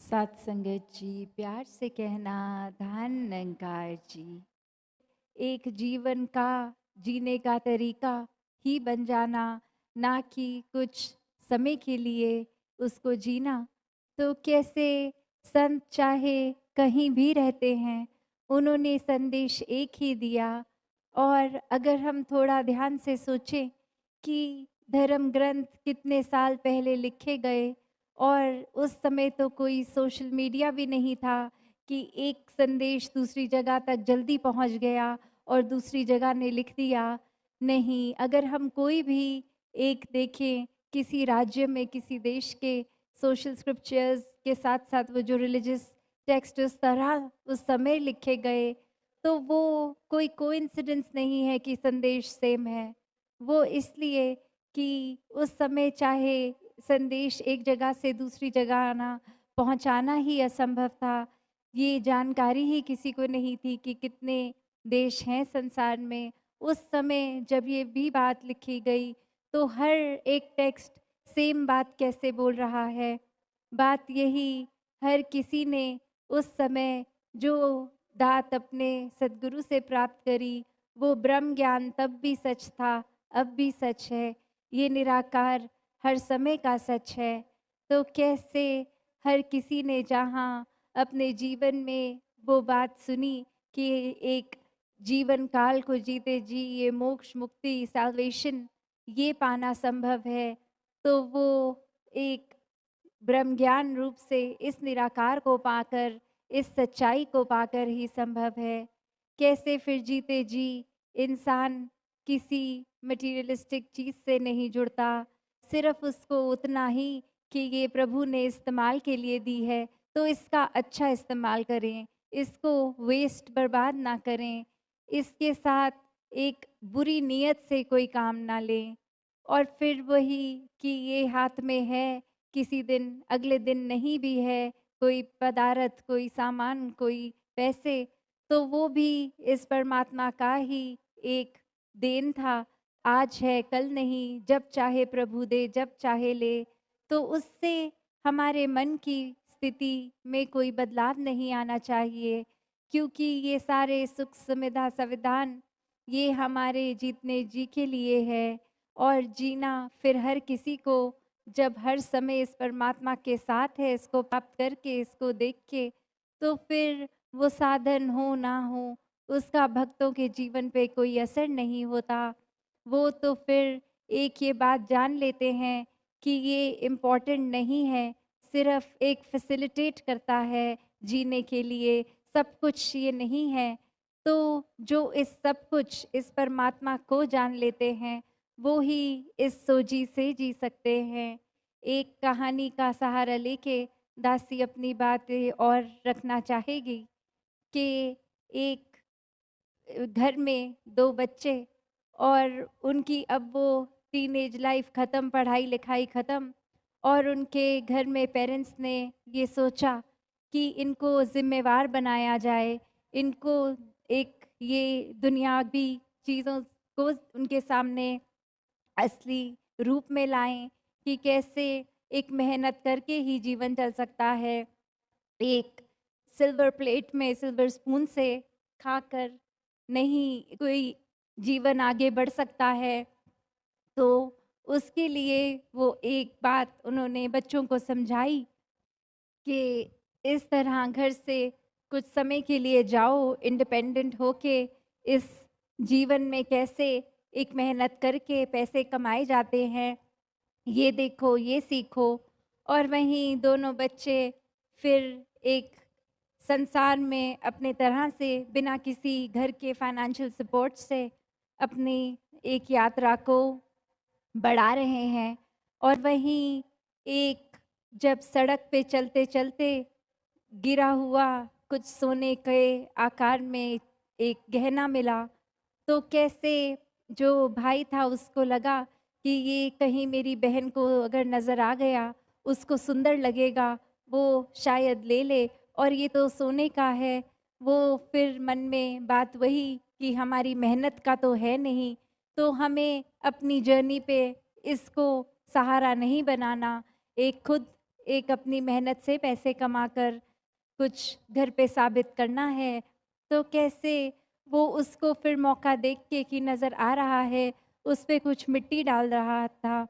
सात संगत जी, प्यार से कहना धान निरंकार जी। एक जीवन का जीने का तरीका ही बन जाना, ना कि कुछ समय के लिए उसको जीना। तो कैसे संत चाहे कहीं भी रहते हैं, उन्होंने संदेश एक ही दिया। और अगर हम थोड़ा ध्यान से सोचें कि धर्म ग्रंथ कितने साल पहले लिखे गए, और उस समय तो कोई सोशल मीडिया भी नहीं था कि एक संदेश दूसरी जगह तक जल्दी पहुंच गया और दूसरी जगह ने लिख दिया। नहीं, अगर हम कोई भी एक देखें, किसी राज्य में किसी देश के सोशल स्क्रिप्चर्स के साथ साथ वो जो रिलीजियस टेक्स्ट उस तरह उस समय लिखे गए, तो वो कोई कोइंसिडेंस नहीं है कि संदेश सेम है। वो इसलिए कि उस समय चाहे संदेश एक जगह से दूसरी जगह आना पहुंचाना ही असंभव था। ये जानकारी ही किसी को नहीं थी कि कितने देश हैं संसार में। उस समय जब ये भी बात लिखी गई, तो हर एक टेक्स्ट सेम बात कैसे बोल रहा है। बात यही, हर किसी ने उस समय जो दात अपने सद्गुरु से प्राप्त करी, वो ब्रह्म ज्ञान तब भी सच था, अब भी सच है। ये निराकार हर समय का सच है। तो कैसे हर किसी ने जहाँ अपने जीवन में वो बात सुनी कि एक जीवन काल को जीते जी ये मोक्ष मुक्ति सैल्वेशन ये पाना संभव है, तो वो एक ब्रह्म ज्ञान रूप से इस निराकार को पाकर, इस सच्चाई को पाकर ही संभव है। कैसे फिर जीते जी इंसान किसी मटेरियलिस्टिक चीज से नहीं जुड़ता, सिर्फ उसको उतना ही कि ये प्रभु ने इस्तेमाल के लिए दी है, तो इसका अच्छा इस्तेमाल करें, इसको वेस्ट बर्बाद ना करें, इसके साथ एक बुरी नीयत से कोई काम ना लें। और फिर वही कि ये हाथ में है, किसी दिन अगले दिन नहीं भी है, कोई पदार्थ, कोई सामान, कोई पैसे, तो वो भी इस परमात्मा का ही एक देन था। आज है कल नहीं, जब चाहे प्रभु दे, जब चाहे ले। तो उससे हमारे मन की स्थिति में कोई बदलाव नहीं आना चाहिए, क्योंकि ये सारे सुख सुविधा संविधान ये हमारे जीतने जी के लिए है। और जीना फिर हर किसी को, जब हर समय इस परमात्मा के साथ है, इसको प्राप्त करके, इसको देख के, तो फिर वो साधन हो ना हो, उसका भक्तों के जीवन पे कोई असर नहीं होता। वो तो फिर एक ये बात जान लेते हैं कि ये इम्पोर्टेंट नहीं है, सिर्फ एक फैसिलिटेट करता है जीने के लिए, सब कुछ ये नहीं है। तो जो इस सब कुछ इस परमात्मा को जान लेते हैं, वो ही इस सोजी से जी सकते हैं। एक कहानी का सहारा लेके दासी अपनी बातें और रखना चाहेगी कि एक घर में दो बच्चे, और उनकी अब वो टीनेज लाइफ ख़त्म, पढ़ाई लिखाई ख़त्म, और उनके घर में पेरेंट्स ने ये सोचा कि इनको ज़िम्मेवार बनाया जाए, इनको एक ये दुनियावी चीज़ों को उनके सामने असली रूप में लाएं कि कैसे एक मेहनत करके ही जीवन चल सकता है। एक सिल्वर प्लेट में सिल्वर स्पून से खाकर नहीं कोई जीवन आगे बढ़ सकता है। तो उसके लिए वो एक बात उन्होंने बच्चों को समझाई कि इस तरह घर से कुछ समय के लिए जाओ, इंडिपेंडेंट होके इस जीवन में कैसे एक मेहनत करके पैसे कमाए जाते हैं, ये देखो, ये सीखो। और वहीं दोनों बच्चे फिर एक संसार में अपने तरह से बिना किसी घर के फाइनेंशियल सपोर्ट से अपनी एक यात्रा को बढ़ा रहे हैं। और वहीं एक जब सड़क पे चलते चलते गिरा हुआ कुछ सोने के आकार में एक गहना मिला, तो कैसे जो भाई था उसको लगा कि ये कहीं मेरी बहन को अगर नज़र आ गया, उसको सुंदर लगेगा, वो शायद ले ले, और ये तो सोने का है। वो फिर मन में बात वही कि हमारी मेहनत का तो है नहीं, तो हमें अपनी जर्नी पे इसको सहारा नहीं बनाना, एक खुद एक अपनी मेहनत से पैसे कमाकर कुछ घर पे साबित करना है, तो कैसे वो उसको फिर मौका देख के कि नज़र आ रहा है, उस पे कुछ मिट्टी डाल रहा था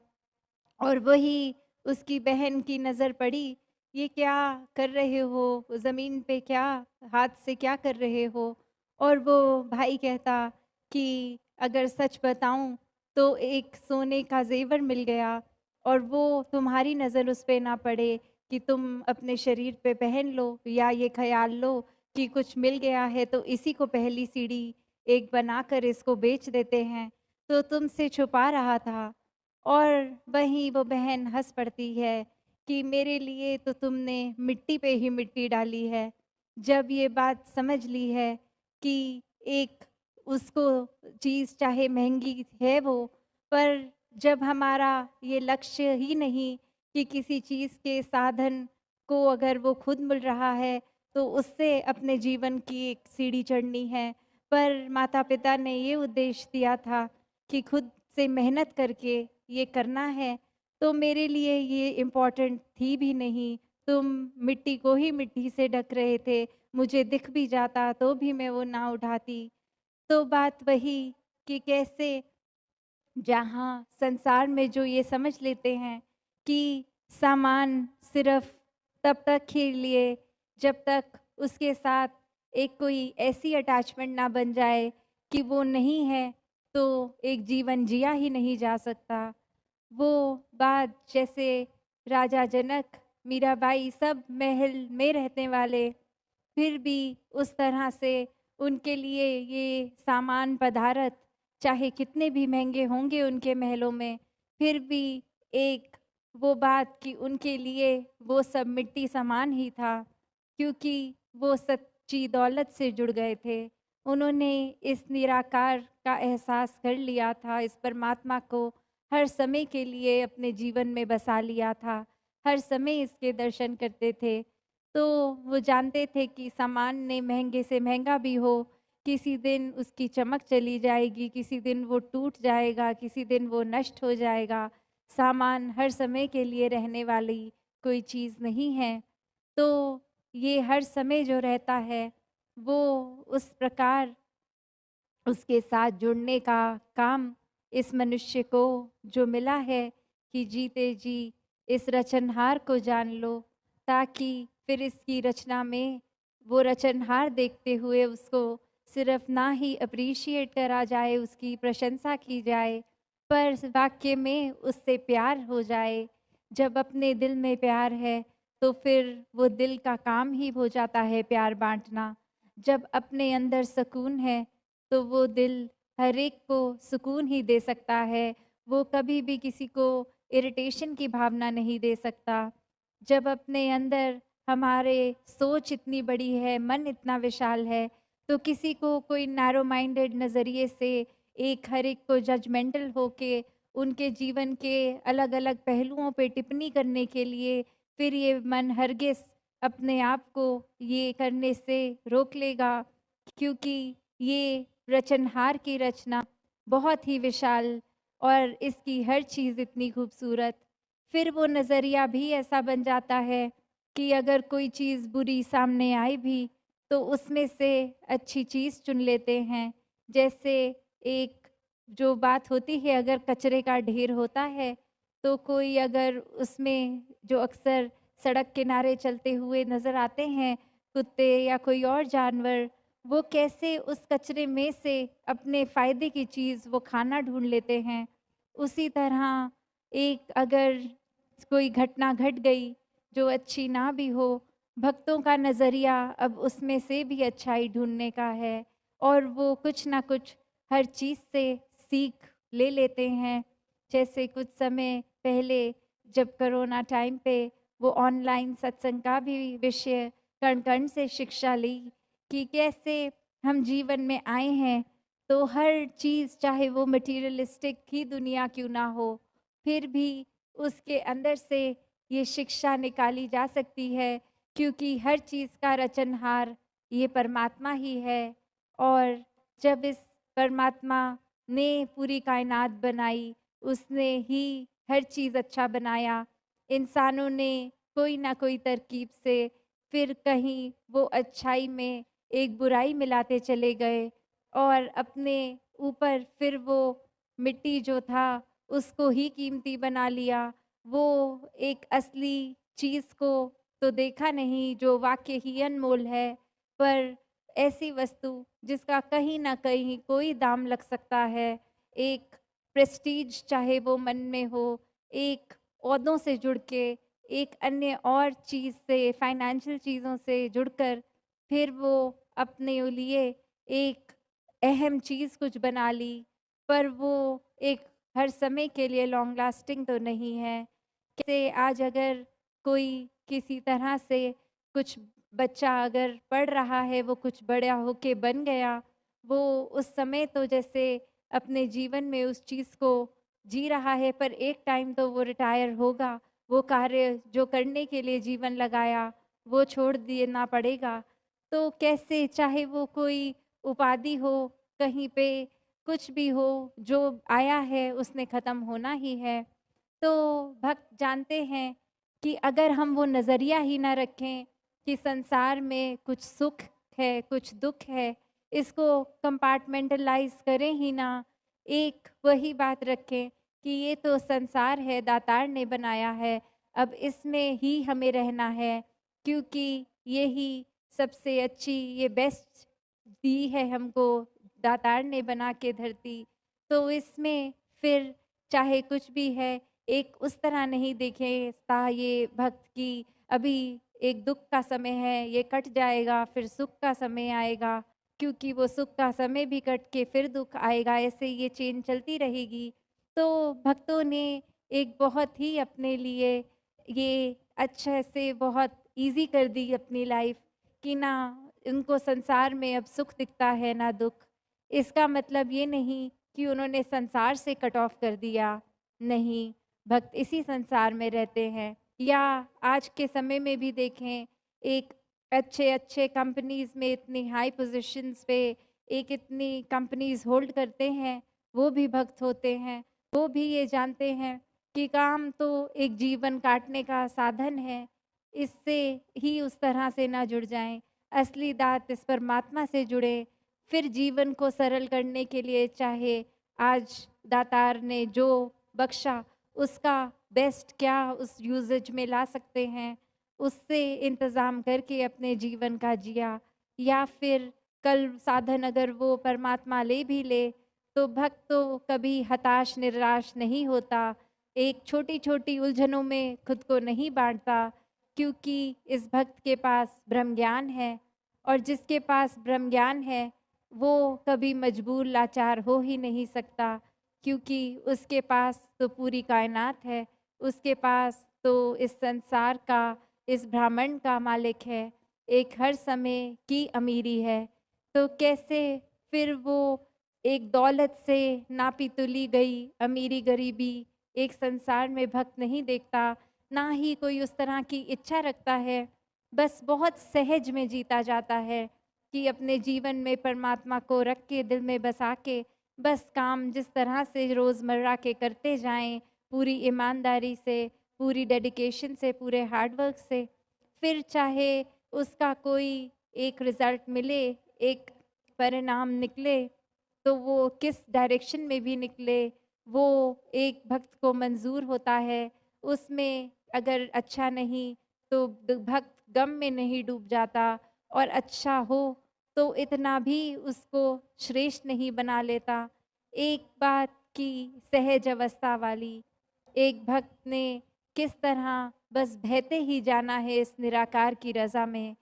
और वही उसकी बहन की नज़र पड़ी, ये क्या कर रहे हो? ज़मीन पे क्या हाथ से क्या कर रहे हो? और वो भाई कहता कि अगर सच बताऊँ तो एक सोने का ज़ेवर मिल गया और वो तुम्हारी नज़र उस पे ना पड़े कि तुम अपने शरीर पे पहन लो या ये ख़्याल लो कि कुछ मिल गया है तो इसी को पहली सीढ़ी एक बनाकर इसको बेच देते हैं, तो तुमसे छुपा रहा था। और वहीं वो बहन हँस पड़ती है कि मेरे लिए तो तुमने मिट्टी पे ही मिट्टी डाली है। जब ये बात समझ ली है कि एक उसको चीज़ चाहे महँगी है वो, पर जब हमारा ये लक्ष्य ही नहीं कि किसी चीज़ के साधन को अगर वो खुद मिल रहा है, तो उससे अपने जीवन की एक सीढ़ी चढ़नी है। पर माता-पिता ने ये उद्देश्य दिया था कि खुद से मेहनत करके ये करना है, तो मेरे लिए ये इम्पोर्टेंट थी भी नहीं। तुम मिट्टी को ही मिट्टी से ढक रहे थे, मुझे दिख भी जाता तो भी मैं वो ना उठाती। तो बात वही कि कैसे जहाँ संसार में जो ये समझ लेते हैं कि सामान सिर्फ तब तक के लिए जब तक उसके साथ एक कोई ऐसी अटैचमेंट ना बन जाए कि वो नहीं है, तो एक जीवन जिया ही नहीं जा सकता। वो बात जैसे राजा जनक, मीराबाई सब महल में रहने वाले, फिर भी उस तरह से उनके लिए ये सामान पदार्थ चाहे कितने भी महँगे होंगे उनके महलों में, फिर भी एक वो बात कि उनके लिए वो सब मिट्टी समान ही था, क्योंकि वो सच्ची दौलत से जुड़ गए थे। उन्होंने इस निराकार का एहसास कर लिया था, इस परमात्मा को हर समय के लिए अपने जीवन में बसा लिया था, हर समय इसके दर्शन करते थे। तो वो जानते थे कि सामान ने महँगे से महँगा भी हो, किसी दिन उसकी चमक चली जाएगी, किसी दिन वो टूट जाएगा, किसी दिन वो नष्ट हो जाएगा। सामान हर समय के लिए रहने वाली कोई चीज़ नहीं है। तो ये हर समय जो रहता है, वो उस प्रकार उसके साथ जुड़ने का काम इस मनुष्य को जो मिला है कि जीते जी इस रचनहार को जान लो, ताकि फिर इसकी रचना में वो रचनहार देखते हुए उसको सिर्फ ना ही अप्रिशिएट करा जाए, उसकी प्रशंसा की जाए, पर वाक्य में उससे प्यार हो जाए। जब अपने दिल में प्यार है, तो फिर वो दिल का काम ही हो जाता है प्यार बाँटना। जब अपने अंदर सुकून है, तो वो दिल हर एक को सुकून ही दे सकता है, वो कभी भी किसी को इरिटेशन की भावना नहीं दे सकता। जब अपने अंदर हमारे सोच इतनी बड़ी है, मन इतना विशाल है, तो किसी को कोई नैरो माइंडेड नज़रिए से एक हर एक को जजमेंटल होके उनके जीवन के अलग-अलग पहलुओं पे टिप्पणी करने के लिए फिर ये मन हरगिज़ अपने आप को ये करने से रोक लेगा, क्योंकि ये रचनहार की रचना बहुत ही विशाल और इसकी हर चीज़ इतनी खूबसूरत। फिर वो नज़रिया भी ऐसा बन जाता है कि अगर कोई चीज़ बुरी सामने आई भी, तो उसमें से अच्छी चीज़ चुन लेते हैं। जैसे एक जो बात होती है, अगर कचरे का ढेर होता है, तो कोई अगर उसमें जो अक्सर सड़क किनारे चलते हुए नज़र आते हैं, कुत्ते या कोई और जानवर, वो कैसे उस कचरे में से अपने फ़ायदे की चीज़ वो खाना ढूँढ लेते हैं। उसी तरह एक अगर कोई घटना घट गई जो अच्छी ना भी हो, भक्तों का नज़रिया अब उसमें से भी अच्छाई ढूँढने का है और वो कुछ ना कुछ हर चीज़ से सीख ले लेते हैं। जैसे कुछ समय पहले जब कोरोना टाइम पे वो ऑनलाइन सत्संग का भी विषय कण-कण से शिक्षा ली कि कैसे हम जीवन में आए हैं, तो हर चीज़ चाहे वो मटेरियलिस्टिक ही दुनिया क्यों ना हो, फिर भी उसके अंदर से ये शिक्षा निकाली जा सकती है, क्योंकि हर चीज़ का रचनहार ये परमात्मा ही है। और जब इस परमात्मा ने पूरी कायनात बनाई, उसने ही हर चीज़ अच्छा बनाया। इंसानों ने कोई ना कोई तरकीब से फिर कहीं वो अच्छाई में एक बुराई मिलाते चले गए और अपने ऊपर फिर वो मिट्टी जो था उसको ही कीमती बना लिया। वो एक असली चीज़ को तो देखा नहीं जो वाक़ई ही अनमोल है, पर ऐसी वस्तु जिसका कहीं न कहीं कोई दाम लग सकता है, एक प्रेस्टीज चाहे वो मन में हो, एक ओहदों से जुड़ के, एक अन्य और चीज़ से, फाइनेंशियल चीज़ों से जुड़कर फिर वो अपने लिए एक अहम चीज़ कुछ बना ली, पर वो एक हर समय के लिए लॉन्ग लास्टिंग तो नहीं है। कैसे आज अगर कोई किसी तरह से कुछ बच्चा अगर पढ़ रहा है, वो कुछ बड़ा होके बन गया, वो उस समय तो जैसे अपने जीवन में उस चीज़ को जी रहा है, पर एक टाइम तो वो रिटायर होगा। वो कार्य जो करने के लिए जीवन लगाया, वो छोड़ देना पड़ेगा। तो कैसे चाहे वो कोई उपाधि हो, कहीं पे कुछ भी हो, जो आया है उसने ख़त्म होना ही है। तो भक्त जानते हैं कि अगर हम वो नज़रिया ही ना रखें कि संसार में कुछ सुख है, कुछ दुख है, इसको कंपार्टमेंटलाइज़ करें ही ना, एक वही बात रखें कि ये तो संसार है, दातार ने बनाया है, अब इसमें ही हमें रहना है, क्योंकि यही सबसे अच्छी, ये बेस्ट दी है हमको दातार ने बना के धरती। तो इसमें फिर चाहे कुछ भी है, एक उस तरह नहीं देखता ये भक्त कि अभी एक दुख का समय है, ये कट जाएगा, फिर सुख का समय आएगा, क्योंकि वो सुख का समय भी कट के फिर दुख आएगा, ऐसे ये चेन चलती रहेगी। तो भक्तों ने एक बहुत ही अपने लिए ये अच्छे से बहुत ईज़ी कर दी अपनी लाइफ़ कि ना उनको संसार में अब सुख दिखता है ना दुख। इसका मतलब ये नहीं कि उन्होंने संसार से कट ऑफ कर दिया, नहीं, भक्त इसी संसार में रहते हैं। या आज के समय में भी देखें, एक अच्छे-अच्छे कंपनीज़ में इतनी हाई पोज़ीशंस पे एक इतनी कंपनीज़ होल्ड करते हैं, वो भी भक्त होते हैं। वो भी ये जानते हैं कि काम तो एक जीवन काटने का साधन है, इससे ही उस तरह से ना जुड़ जाएँ। असली दात इस परमात्मा से जुड़ें, फिर जीवन को सरल करने के लिए चाहे आज दातार ने जो बख्शा उसका बेस्ट क्या उस यूसेज में ला सकते हैं, उससे इंतज़ाम करके अपने जीवन का जिया, या फिर कल साधन अगर वो परमात्मा ले भी ले, तो भक्त तो कभी हताश निराश नहीं होता, एक छोटी-छोटी उलझनों में खुद को नहीं बाँटता, क्योंकि इस भक्त के पास ब्रह्म ज्ञान है, और जिसके पास ब्रह्म ज्ञान है, वो कभी मजबूर लाचार हो ही नहीं सकता, क्योंकि उसके पास तो पूरी कायनात है, उसके पास तो इस संसार का, इस ब्रह्मांड का मालिक है, एक हर समय की अमीरी है। तो कैसे फिर वो एक दौलत से नापी-तुली गई अमीरी-गरीबी एक संसार में भक्त नहीं देखता, ना ही कोई उस तरह की इच्छा रखता है, बस बहुत सहज में जीता जाता है कि अपने जीवन में परमात्मा को रख के दिल में बसा के बस काम जिस तरह से रोज़मर्रा के करते जाएं, पूरी ईमानदारी से, पूरी डेडिकेशन से, पूरे हार्ड वर्क से, फिर चाहे उसका कोई एक रिज़ल्ट मिले, एक परिणाम निकले, तो वो किस डायरेक्शन में भी निकले, वो एक भक्त को मंज़ूर होता है। उसमें अगर अच्छा नहीं, तो भक्त गम में नहीं डूब जाता, और अच्छा हो, तो इतना भी उसको श्रेष्ठ नहीं बना लेता। एक बात की सहज अवस्था वाली, एक भक्त ने किस तरह बस बहते ही जाना है इस निराकार की रज़ा में।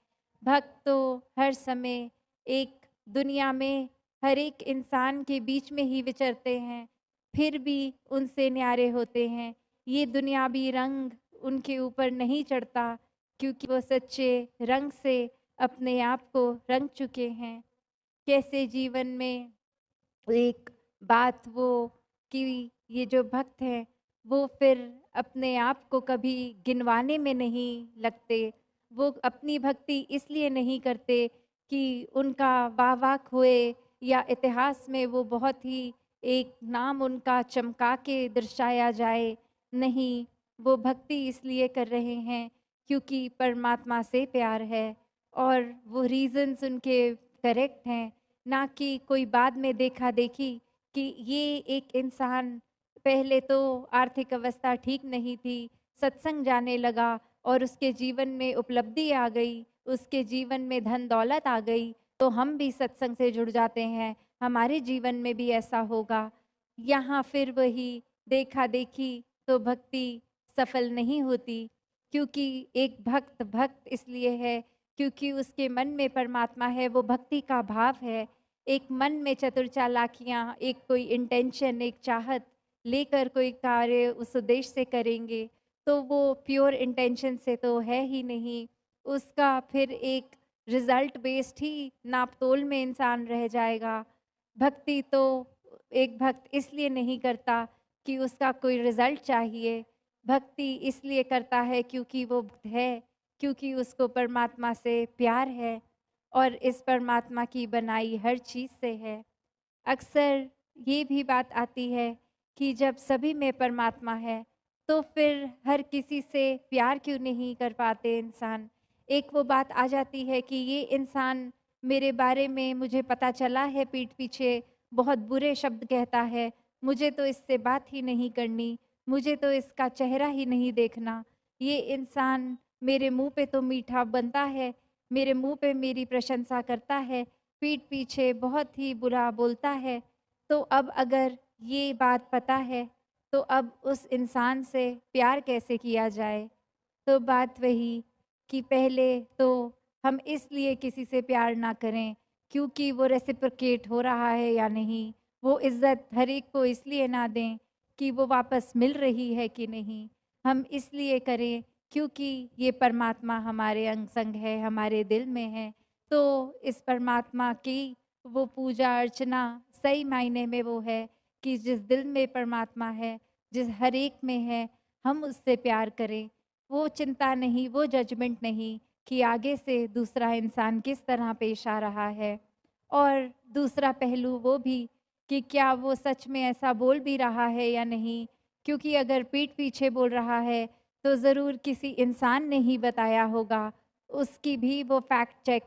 भक्त तो हर समय एक दुनिया में हर एक इंसान के बीच में ही विचरते हैं, फिर भी उनसे न्यारे होते हैं। ये दुनियावी रंग उनके ऊपर नहीं चढ़ता, क्योंकि वो सच्चे रंग से अपने आप को रंग चुके हैं। कैसे जीवन में एक बात वो कि ये जो भक्त हैं, वो फिर अपने आप को कभी गिनवाने में नहीं लगते। वो अपनी भक्ति इसलिए नहीं करते कि उनका वाह-वाह होए, या इतिहास में वो बहुत ही एक नाम उनका चमका के दर्शाया जाए। नहीं, वो भक्ति इसलिए कर रहे हैं क्योंकि परमात्मा से प्यार है और वो रीजंस उनके करेक्ट हैं, ना कि कोई बाद में देखा देखी कि ये एक इंसान पहले तो आर्थिक अवस्था ठीक नहीं थी, सत्संग जाने लगा और उसके जीवन में उपलब्धि आ गई, उसके जीवन में धन दौलत आ गई, तो हम भी सत्संग से जुड़ जाते हैं, हमारे जीवन में भी ऐसा होगा। यहाँ फिर वही देखा देखी तो भक्ति सफल नहीं होती, क्योंकि एक भक्त भक्त इसलिए है क्योंकि उसके मन में परमात्मा है, वो भक्ति का भाव है। एक मन में चतुर चालाकियाँ, एक कोई इंटेंशन, एक चाहत लेकर कोई कार्य उस उद्देश्य से करेंगे, तो वो प्योर इंटेंशन से तो है ही नहीं, उसका फिर एक रिजल्ट बेस्ड ही नापतोल में इंसान रह जाएगा। भक्ति तो एक भक्त इसलिए नहीं करता कि उसका कोई रिजल्ट चाहिए, भक्ति इसलिए करता है क्योंकि वो भक्त है, क्योंकि उसको परमात्मा से प्यार है और इस परमात्मा की बनाई हर चीज़ से है। अक्सर ये भी बात आती है कि जब सभी में परमात्मा है तो फिर हर किसी से प्यार क्यों नहीं कर पाते इंसान। एक वो बात आ जाती है कि ये इंसान मेरे बारे में, मुझे पता चला है, पीठ पीछे बहुत बुरे शब्द कहता है, मुझे तो इससे बात ही नहीं करनी, मुझे तो इसका चेहरा ही नहीं देखना। ये इंसान मेरे मुंह पे तो मीठा बनता है, मेरे मुंह पे मेरी प्रशंसा करता है, पीठ पीछे बहुत ही बुरा बोलता है। तो अब अगर ये बात पता है तो अब उस इंसान से प्यार कैसे किया जाए। तो बात वही कि पहले तो हम इसलिए किसी से प्यार ना करें क्योंकि वो रेसिप्रोकेट हो रहा है या नहीं, वो इज्जत हर एक को इसलिए ना दें कि वो वापस मिल रही है कि नहीं, हम इसलिए करें क्योंकि ये परमात्मा हमारे अंग संग है, हमारे दिल में है। तो इस परमात्मा की वो पूजा अर्चना सही मायने में वो है कि जिस दिल में परमात्मा है, जिस हर एक में है, हम उससे प्यार करें। वो चिंता नहीं, वो जजमेंट नहीं कि आगे से दूसरा इंसान किस तरह पेश आ रहा है। और दूसरा पहलू वो भी कि क्या वो सच में ऐसा बोल भी रहा है या नहीं, क्योंकि अगर पीठ पीछे बोल रहा है तो ज़रूर किसी इंसान ने ही बताया होगा, उसकी भी वो फैक्ट चेक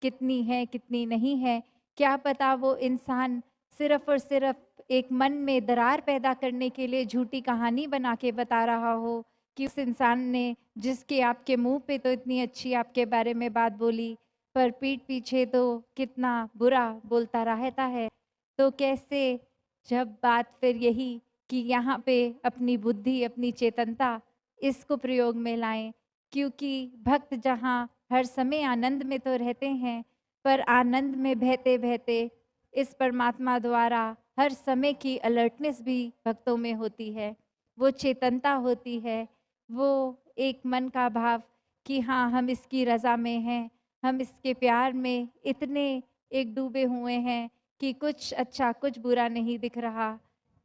कितनी है कितनी नहीं है। क्या पता वो इंसान सिर्फ और सिर्फ एक मन में दरार पैदा करने के लिए झूठी कहानी बना के बता रहा हो कि उस इंसान ने, जिसके आपके मुंह पे तो इतनी अच्छी आपके बारे में बात बोली, पर पीठ पीछे तो कितना बुरा बोलता रहता है। तो कैसे, जब बात फिर यही कि यहाँ पे अपनी बुद्धि, अपनी चेतनता इसको प्रयोग में लाएं, क्योंकि भक्त जहाँ हर समय आनंद में तो रहते हैं, पर आनंद में बहते बहते इस परमात्मा द्वारा हर समय की अलर्टनेस भी भक्तों में होती है, वो चेतनता होती है, वो एक मन का भाव कि हाँ हम इसकी रज़ा में हैं, हम इसके प्यार में इतने एक डूबे हुए हैं कि कुछ अच्छा कुछ बुरा नहीं दिख रहा।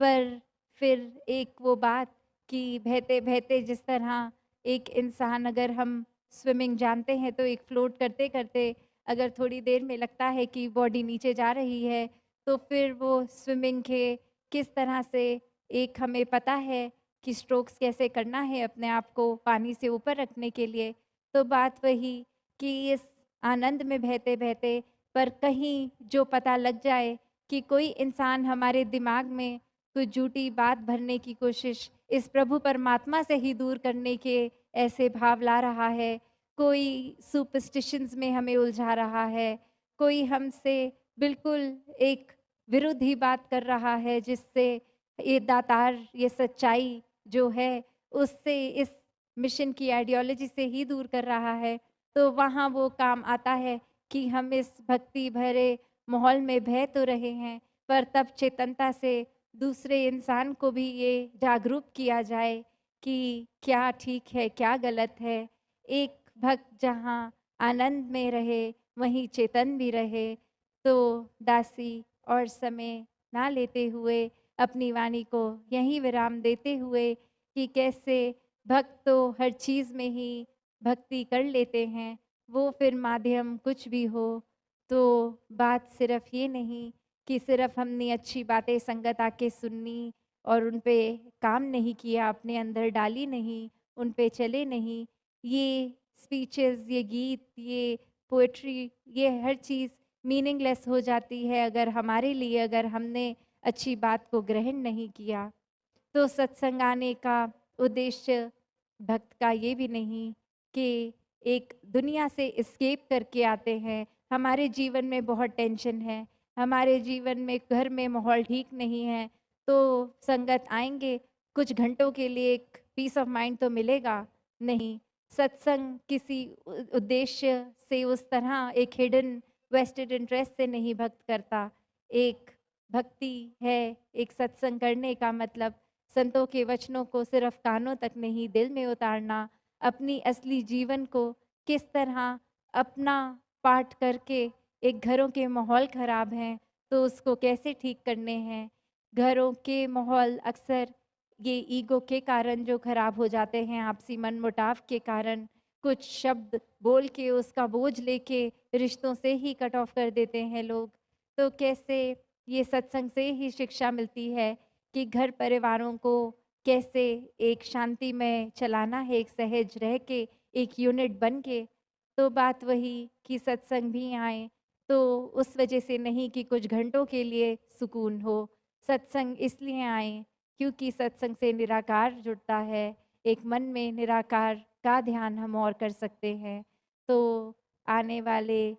पर फिर एक वो बात कि बहते बहते जिस तरह एक इंसान, अगर हम स्विमिंग जानते हैं तो एक फ्लोट करते करते अगर थोड़ी देर में लगता है कि बॉडी नीचे जा रही है, तो फिर वो स्विमिंग के किस तरह से, एक हमें पता है कि स्ट्रोक्स कैसे करना है अपने आप को पानी से ऊपर रखने के लिए। तो बात वही कि इस आनंद में बहते बहते पर कहीं जो पता लग जाए कि कोई इंसान हमारे दिमाग में कुछ झूठी बात भरने की कोशिश इस प्रभु परमात्मा से ही दूर करने के ऐसे भाव ला रहा है, कोई सुपरस्टिशंस में हमें उलझा रहा है, कोई हमसे बिल्कुल एक विरुद्ध ही बात कर रहा है, जिससे ये दातार, ये सच्चाई जो है उससे, इस मिशन की आइडियोलॉजी से ही दूर कर रहा है, तो वहाँ वो काम आता है कि हम इस भक्ति भरे माहौल में बह तो रहे हैं, पर तब चेतनता से दूसरे इंसान को भी ये जागरूक किया जाए कि क्या ठीक है क्या गलत है। एक भक्त जहाँ आनंद में रहे वहीं चेतन भी रहे। तो दासी और समय ना लेते हुए अपनी वाणी को यहीं विराम देते हुए कि कैसे भक्त तो हर चीज़ में ही भक्ति कर लेते हैं, वो फिर माध्यम कुछ भी हो। तो बात सिर्फ ये नहीं कि सिर्फ हमने अच्छी बातें संगत आके सुननी और उन पे काम नहीं किया, अपने अंदर डाली नहीं, उन पे चले नहीं, ये स्पीचेस, ये गीत, ये पोएट्री, ये हर चीज़ मीनिंगलेस हो जाती है अगर हमारे लिए, अगर हमने अच्छी बात को ग्रहण नहीं किया। तो सत्संग आने का उद्देश्य भक्त का ये भी नहीं कि एक दुनिया से एस्केप करके आते हैं। हमारे जीवन में बहुत टेंशन है, हमारे जीवन में घर में माहौल ठीक नहीं है, तो संगत आएंगे, कुछ घंटों के लिए एक पीस ऑफ माइंड तो मिलेगा नहीं। सत्संग किसी उद्देश्य से, उस तरह एक हिडन वेस्टेड इंटरेस्ट से नहीं भक्त करता। एक भक्ति है, एक सत्संग करने का मतलब संतों के वचनों को सिर्फ कानों तक नहीं, दिल में उतारना, अपनी असली जीवन को किस तरह अपना पाठ करके, एक घरों के माहौल खराब हैं तो उसको कैसे ठीक करने हैं। घरों के माहौल अक्सर ये ईगो के कारण जो खराब हो जाते हैं, आपसी मनमुटाव के कारण, कुछ शब्द बोल के उसका बोझ लेके रिश्तों से ही कट ऑफ कर देते हैं लोग। तो कैसे ये सत्संग से ही शिक्षा मिलती है कि घर परिवारों को कैसे एक शांति में चलाना है, एक सहज रह के, एक यूनिट बन के। तो बात वही कि सत्संग भी आए तो उस वजह से नहीं कि कुछ घंटों के लिए सुकून हो। सत्संग इसलिए आए क्योंकि सत्संग से निराकार जुड़ता है, एक मन में निराकार का ध्यान हम और कर सकते हैं। तो आने वाले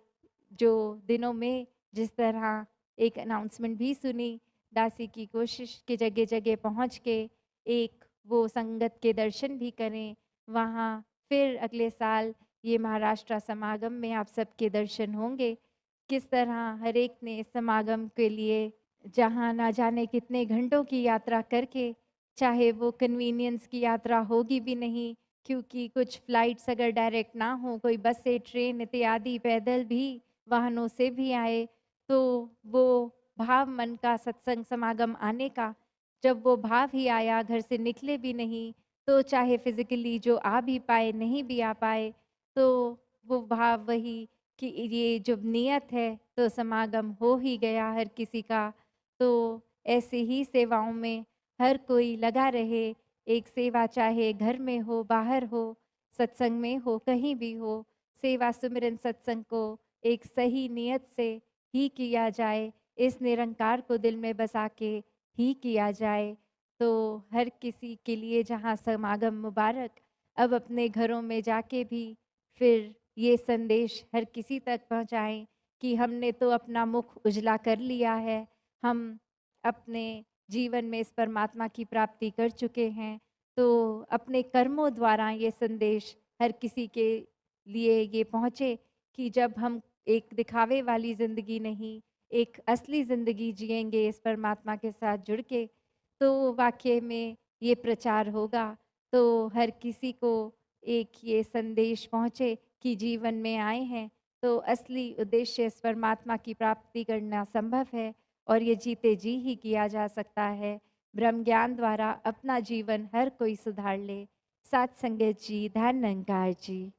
जो दिनों में जिस तरह एक अनाउंसमेंट भी सुनी, दासी की कोशिश कि जगह जगह पहुंच के एक वो संगत के दर्शन भी करें। वहाँ फिर अगले साल ये महाराष्ट्र समागम में आप सबके दर्शन होंगे। किस तरह हर एक ने इस समागम के लिए जहाँ ना जाने कितने घंटों की यात्रा करके, चाहे वो कन्वीनियंस की यात्रा होगी भी नहीं, क्योंकि कुछ फ्लाइट्स अगर डायरेक्ट ना हो, कोई बस से, ट्रेन इत्यादि, पैदल भी, वाहनों से भी आए, तो वो भाव मन का सत्संग समागम आने का, जब वो भाव ही आया, घर से निकले भी नहीं, तो चाहे फिजिकली जो आ भी पाए, नहीं भी आ पाए, तो वो भाव वही कि ये जब नियत है तो समागम हो ही गया हर किसी का। तो ऐसे ही सेवाओं में हर कोई लगा रहे। एक सेवा चाहे घर में हो, बाहर हो, सत्संग में हो, कहीं भी हो, सेवा सुमिरन सत्संग को एक सही नियत से ही किया जाए, इस निरंकार को दिल में बसा के ही किया जाए। तो हर किसी के लिए जहाँ समागम मुबारक, अब अपने घरों में जाके भी फिर ये संदेश हर किसी तक पहुँचाएं कि हमने तो अपना मुख उजला कर लिया है, हम अपने जीवन में इस परमात्मा की प्राप्ति कर चुके हैं। तो अपने कर्मों द्वारा ये संदेश हर किसी के लिए ये पहुँचे कि जब हम एक दिखावे वाली ज़िंदगी नहीं, एक असली ज़िंदगी जिएंगे इस परमात्मा के साथ जुड़ के, तो वाक़ई में ये प्रचार होगा। तो हर किसी को एक ये संदेश पहुँचे कि जीवन में आए हैं तो असली उद्देश्य इस परमात्मा की प्राप्ति करना संभव है, और ये जीते जी ही किया जा सकता है। ब्रह्म ज्ञान द्वारा अपना जीवन हर कोई सुधार ले। साथ संगत जी, धन निरंकार जी।